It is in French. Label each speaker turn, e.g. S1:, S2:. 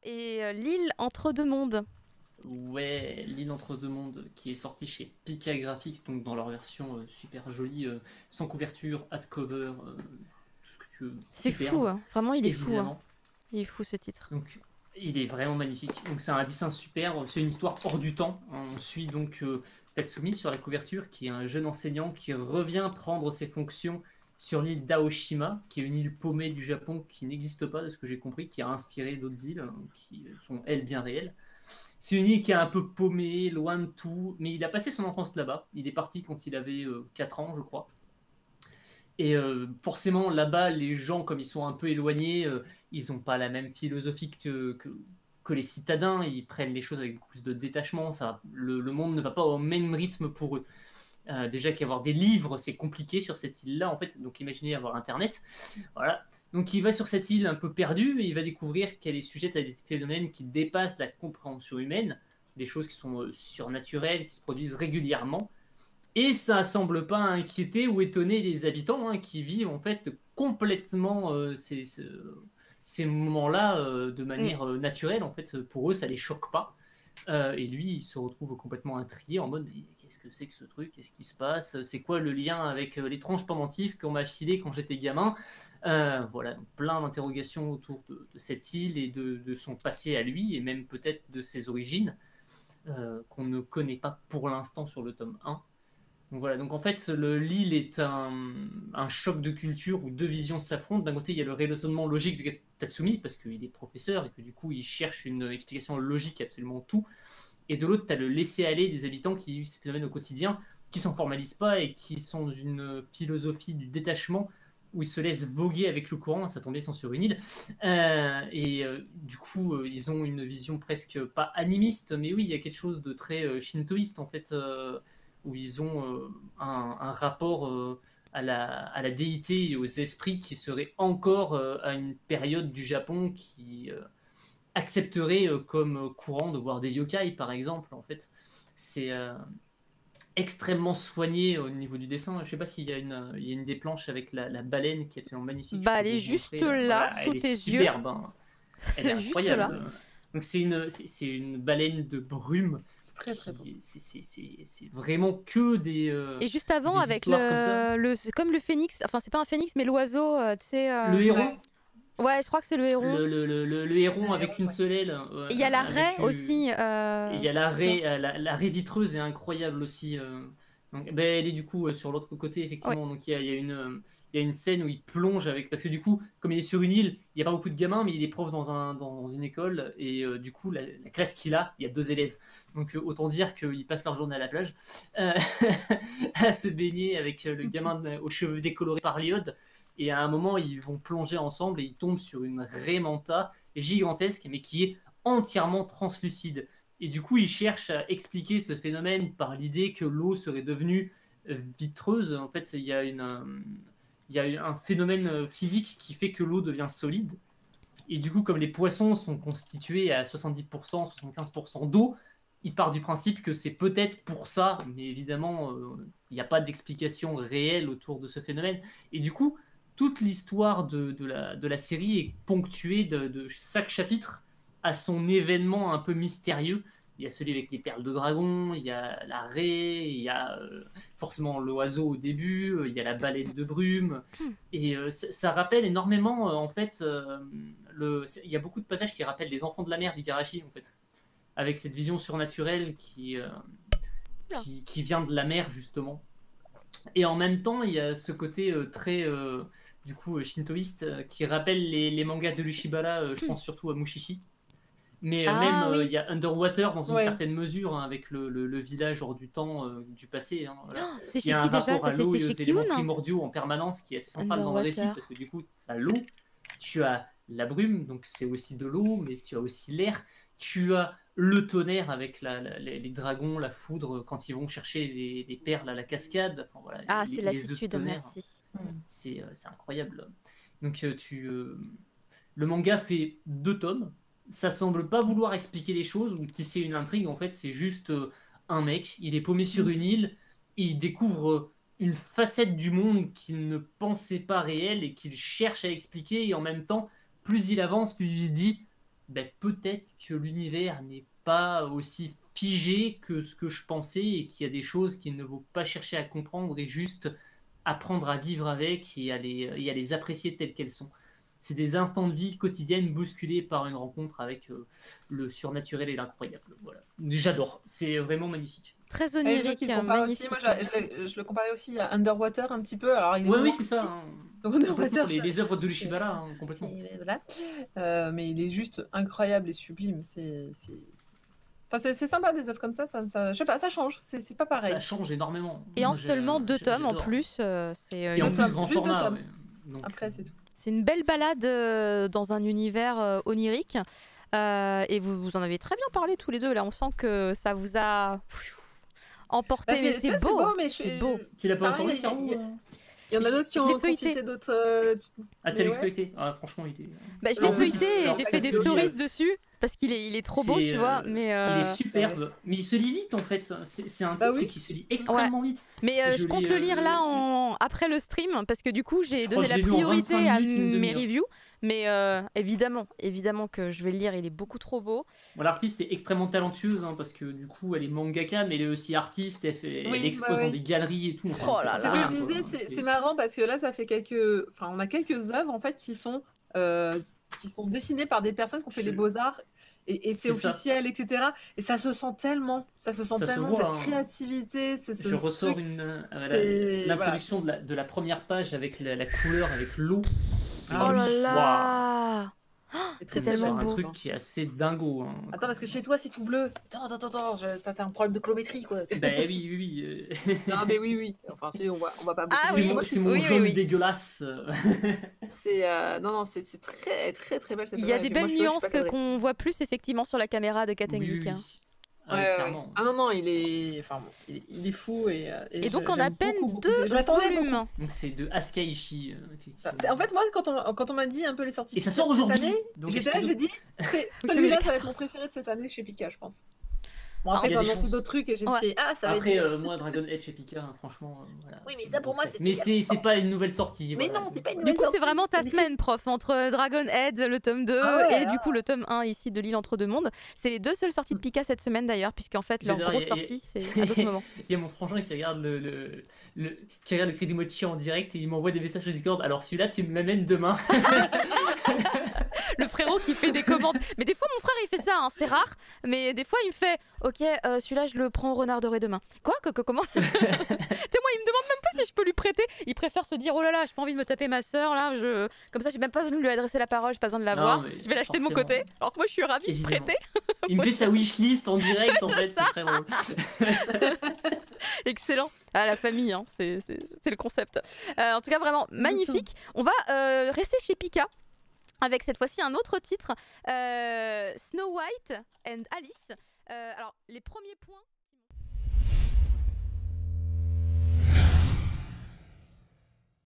S1: et l'île entre deux mondes.
S2: Ouais, L'île entre deux mondes qui est sorti chez Pika Graphics, donc dans leur version super jolie, sans couverture, hardcover, tout ce que tu veux,
S1: C'est fou,
S2: superbe,
S1: hein. Vraiment, il est fou, hein.
S2: évidemment.
S1: Il est fou ce titre.
S2: Donc il est vraiment magnifique. Donc c'est un dessin super, c'est une histoire hors du temps. On suit donc Tatsumi sur la couverture, qui est un jeune enseignant qui revient prendre ses fonctions sur l'île d'Aoshima, qui est une île paumée du Japon qui n'existe pas, de ce que j'ai compris, qui a inspiré d'autres îles qui sont, elles, bien réelles. C'est une île qui est un peu paumée, loin de tout, mais il a passé son enfance là-bas. Il est parti quand il avait 4 ans, je crois. Et forcément, là-bas, les gens, comme ils sont un peu éloignés, ils n'ont pas la même philosophie que les citadins. Ils prennent les choses avec beaucoup plus de détachement. Le monde ne va pas au même rythme pour eux. Déjà qu'avoir des livres, c'est compliqué sur cette île-là, en fait. Donc imaginez avoir Internet. Voilà. Donc il va sur cette île un peu perdue et il va découvrir qu'elle est sujette à des phénomènes qui dépassent la compréhension humaine, des choses qui sont surnaturelles, qui se produisent régulièrement. Et ça semble pas inquiéter ou étonner les habitants qui vivent en fait complètement ces moments-là de
S1: Mm.
S2: manière naturelle. En fait, pour eux, ça les choque pas. Et lui, il se retrouve complètement intrigué en mode qu'est-ce que c'est que ce truc? Qu'est-ce qui se passe? C'est quoi le lien avec l'étrange pendentif qu'on m'a filé quand j'étais gamin? Voilà, donc plein d'interrogations autour de cette île et de son passé à lui, et même peut-être de ses origines, qu'on ne connaît pas pour l'instant sur le tome 1. Donc voilà, donc en fait, l'île est un choc de culture où deux visions s'affrontent. D'un côté, il y a le raisonnement logique de Tatsumi, parce qu'il est professeur et que du coup, il cherche une explication logique à absolument tout. Et de l'autre, tu as le laisser-aller des habitants qui vivent ces phénomènes au quotidien, qui s'en formalisent pas et qui sont dans une philosophie du détachement où ils se laissent voguer avec le courant. Ça tombe bien, ils sont sur une île. Du coup, ils ont une vision presque pas animiste, mais oui, il y a quelque chose de très shintoïste en fait, où ils ont un rapport à la déité et aux esprits qui serait encore à une période du Japon qui accepterait comme courant de voir des yokai, par exemple. En fait, c'est extrêmement soigné au niveau du dessin. Je sais pas s'il y a il y a une des planches avec la baleine qui est absolument magnifique. Je
S1: Bah,
S2: peux
S1: elle est
S2: vous
S1: juste
S2: montrer.
S1: là,
S2: Voilà,
S1: sous
S2: elle est
S1: tes yeux.
S2: superbe, hein. Elle est
S1: Juste là.
S2: incroyable. Donc c'est une baleine de brume
S3: C'est très très beau.
S2: c'est vraiment que
S1: Et juste avant,
S2: des
S1: avec
S2: histoires comme ça.
S1: c'est comme le phénix, enfin, c'est pas un phénix, mais l'oiseau, tu sais.
S2: Le héron,
S3: Ouais.
S1: Ouais, je crois que c'est le héron.
S2: le héron
S3: Le
S2: avec
S3: héron,
S2: une
S3: ouais.
S2: seule aile,
S1: Et il y a la raie
S2: avec
S1: aussi.
S2: il y a
S1: Dedans.
S2: la raie vitreuse est incroyable aussi. Donc, ben, elle est du coup sur l'autre côté,
S1: Ouais.
S2: effectivement. Donc il y a une scène où il plonge avec. Parce que du coup, comme il est sur une île, il n'y a pas beaucoup de gamins, mais il est prof dans une école. Et du coup, la classe qu'il a, il y a 2 élèves. Donc autant dire qu'ils passent leur journée à la plage euh, à se baigner avec le gamin aux cheveux décolorés par l'iode. Et à un moment, ils vont plonger ensemble et ils tombent sur une raie manta gigantesque, mais qui est entièrement translucide. Et du coup, ils cherchent à expliquer ce phénomène par l'idée que l'eau serait devenue vitreuse. En fait, il y a un phénomène physique qui fait que l'eau devient solide. Et du coup, comme les poissons sont constitués à 70%, 75% d'eau, il part du principe que c'est peut-être pour ça, mais évidemment, il n'y a pas d'explication réelle autour de ce phénomène. Et du coup, toute l'histoire de la série est ponctuée de chaque chapitre à son événement un peu mystérieux. Il y a celui avec les perles de dragon, il y a la raie, il y a forcément l'oiseau au début, il y a la baleine de brume. Et ça rappelle énormément, en fait, il y a beaucoup de passages qui rappellent les enfants de la mer d'Igarashi, en fait, avec cette vision surnaturelle
S1: Oula.
S2: qui vient de la mer, justement. Et en même temps, il y a ce côté très, du coup, shintoïste, qui rappelle les mangas de l'Ushibara, je pense surtout à Mushishi. Mais même,
S1: Ah
S2: il
S1: oui.
S2: y a Underwater dans une
S3: Ouais.
S2: certaine mesure, avec le village hors du temps, du passé. Hein, voilà.
S1: Oh, c'est
S2: Il y
S1: chez
S2: a
S1: qui
S2: un
S1: déjà?
S2: rapport
S1: Ça,
S2: à l'eau
S1: c'est
S2: et aux
S1: chez
S2: éléments
S1: Kiyun?
S2: primordiaux en permanence qui est assez central dans le récit,
S1: Underwater.
S2: parce que du coup, tu as l'eau, tu as la brume, donc c'est aussi de l'eau, mais tu as aussi l'air, tu as le tonnerre avec les dragons, la foudre, quand ils vont chercher les perles à la cascade, enfin, voilà,
S1: Ah, c'est
S2: les œufs de
S1: l'attitude,
S2: tonnerre,
S1: merci.
S2: c'est incroyable. Donc le manga fait 2 tomes. Ça semble pas vouloir expliquer les choses ou tisser une intrigue. En fait, c'est juste un mec. Il est paumé sur une île. Il découvre une facette du monde qu'il ne pensait pas réelle et qu'il cherche à expliquer. Et en même temps, plus il avance, plus il se dit ben, peut-être que l'univers n'est pas aussi figé que ce que je pensais et qu'il y a des choses qu'il ne faut pas chercher à comprendre et juste apprendre à vivre avec et à les apprécier telles qu'elles sont. C'est des instants de vie quotidienne bousculés par une rencontre avec le surnaturel et l'incroyable. Voilà. J'adore, c'est vraiment magnifique.
S1: Très
S3: Et je vois
S1: onirique,
S3: qu'il compare aussi,
S1: magnifique.
S3: moi je le comparais aussi à Underwater un petit peu. Alors, il est
S2: Oui,
S3: moins
S2: c'est ça.
S3: connu.
S2: Hein.
S3: Underwater,
S2: Complètement, les œuvres de l'Ushibara, hein, complètement.
S3: voilà. Mais il est juste incroyable et sublime. Enfin, c'est sympa des œuvres comme ça, je sais pas, ça change, c'est pas pareil.
S2: Ça change énormément.
S1: Et en
S2: Moi,
S1: seulement 2 tomes en
S2: j'adore.
S1: plus, c'est
S2: Et en
S3: Deux
S2: plus,
S3: tomes,
S2: grand
S3: juste 2
S2: format.
S3: tomes.
S2: Ouais. Donc,
S3: Après, c'est tout.
S1: c'est une belle balade dans un univers onirique. Et vous en avez très bien parlé tous les deux. Là, on sent que ça vous a emporté.
S3: Bah,
S1: Mais
S3: tu
S1: c'est
S3: vois,
S1: beau,
S3: mais
S1: c'est beau.
S2: Tu l'as pas
S3: Pareil,
S2: encore lu, Caro
S3: il y en a d'autres qui
S1: Je l'ai
S3: ont
S1: feuilleté.
S3: cité d'autres.
S2: Ah, t'as
S3: Mais
S2: lu
S3: ouais.
S2: feuilleté Ah, franchement, il est.
S1: Bah, je
S3: En
S1: l'ai
S3: plus,
S1: feuilleté et
S2: alors,
S1: j'ai
S2: ça
S1: fait
S2: se
S1: des
S2: lit,
S1: stories dessus parce qu'il est trop beau, tu vois. Mais
S2: Il est superbe, mais il se lit vite en fait. C'est un titre
S3: oui.
S2: qui se lit extrêmement vite.
S1: Mais je
S2: Je
S1: compte
S2: l'ai,
S1: le lire là après le stream parce que du coup j'ai
S2: je crois
S1: donné
S2: que je
S1: la
S2: l'ai lu en
S1: priorité
S2: 25
S1: à
S2: minutes, une
S1: mes
S2: demi-heure.
S1: reviews. Mais évidemment que je vais le lire, il est beaucoup trop beau.
S2: Bon, l'artiste est extrêmement talentueuse hein, parce que du coup elle est mangaka mais elle est aussi artiste, elle expose dans des galeries et tout. Enfin,
S1: Oh là
S2: c'est
S1: là.
S3: C'est ce que je
S2: incroyable,
S3: disais,
S2: quoi.
S3: c'est marrant parce que là, ça fait on a quelques œuvres en fait qui sont dessinées par des personnes qui ont fait les beaux-arts et c'est
S2: C'est ça.
S3: officiel, etc. Et ça se sent tellement,
S2: Ça se
S3: cette
S2: voit, hein.
S3: créativité,
S2: Je ressors
S3: truc.
S2: l'introduction de la première page avec la couleur, avec l'eau. C'est
S1: Oh là
S2: waouh.
S1: là.
S3: C'est
S1: C'est
S3: très
S1: tellement
S2: un
S1: beau.
S2: truc qui est assez dingo. Hein.
S3: Attends, parce que chez toi, c'est tout bleu. Attends, t'as un problème de colométrie, quoi.
S2: Ben oui.
S3: Non, mais oui. Enfin, si, on va pas.
S1: Ah
S2: C'est
S1: oui.
S2: mon jaune
S1: oui.
S2: dégueulasse.
S3: C'est très très belle cette
S1: Il y a
S3: œuvre,
S1: des
S3: et moi,
S1: belles
S3: je suis pas
S1: nuances
S3: cadrée.
S1: qu'on voit plus effectivement sur la caméra de
S2: Oui,
S1: Katengik.
S2: oui.
S1: Hein.
S2: Ah,
S3: Ouais.
S2: clairement.
S3: Ah non, il est fou
S1: Et donc en
S3: j'aime
S1: à peine
S3: beaucoup.
S1: 2
S3: Je l'attendais beaucoup.
S1: volumes.
S2: Donc c'est de Askaishi, effectivement.
S3: En fait, moi, quand on m'a dit un peu les sorties
S2: Et ça
S3: Pika
S2: sort
S3: de cette
S2: aujourd'hui.
S3: année,
S2: Donc
S3: j'étais là,
S2: achetez-le.
S3: j'ai dit, celui-là, ça va être mon préféré de cette année chez Pika, je pense. Bon, après,
S2: il y
S3: ils
S2: a
S3: ont
S2: des
S3: annoncé
S2: chances.
S3: d'autres trucs et j'ai
S1: Ouais.
S3: dit, ça va
S2: Après,
S3: être.
S2: moi, Dragon Head chez Pika, hein, franchement, voilà.
S3: Oui, mais ça, pour moi, c'est
S2: Mais
S3: Pika.
S2: c'est pas une nouvelle sortie.
S3: Mais
S2: voilà.
S3: non, c'est pas une
S1: Du
S3: nouvelle
S1: coup, c'est
S3: sortie.
S1: vraiment ta semaine, prof, entre Dragon Head, le tome 2,
S3: Ah ouais,
S1: et du coup le tome 1 ici de l'île entre deux mondes. C'est les 2 seules sorties de Pika cette semaine d'ailleurs, puisqu'en fait leur
S2: J'adore,
S1: grosse
S2: il y a-
S1: sortie c'est à d'autres moments.
S2: Il y a mon frangin qui regarde qui regarde le Cri du Mochi en direct et il m'envoie des messages sur Discord. Alors celui-là, tu me l'amènes demain.
S1: Le frérot qui fait des commandes. Mais des fois mon frère il fait ça, hein, c'est rare, mais des fois il me fait ok, celui-là je le prends au renard doré demain. Quoi comment Tu sais, moi il me demande même pas si je peux lui prêter. Il préfère se dire oh là là, j'ai pas envie de me taper ma soeur là, comme ça j'ai même pas besoin de lui adresser la parole, j'ai pas besoin de la
S2: Non,
S1: voir.
S2: mais
S1: Je vais l'acheter de mon
S2: forcément.
S1: côté. Alors que moi je suis ravie de
S2: Évidemment.
S1: prêter.
S2: Il me fait sa wishlist en direct en fait, c'est très drôle.
S1: Excellent. Ah, la famille, hein, c'est le concept. En tout cas, vraiment magnifique. On va rester chez Pika avec cette fois-ci un autre titre, Snow White and Alice. Alors, les premiers points...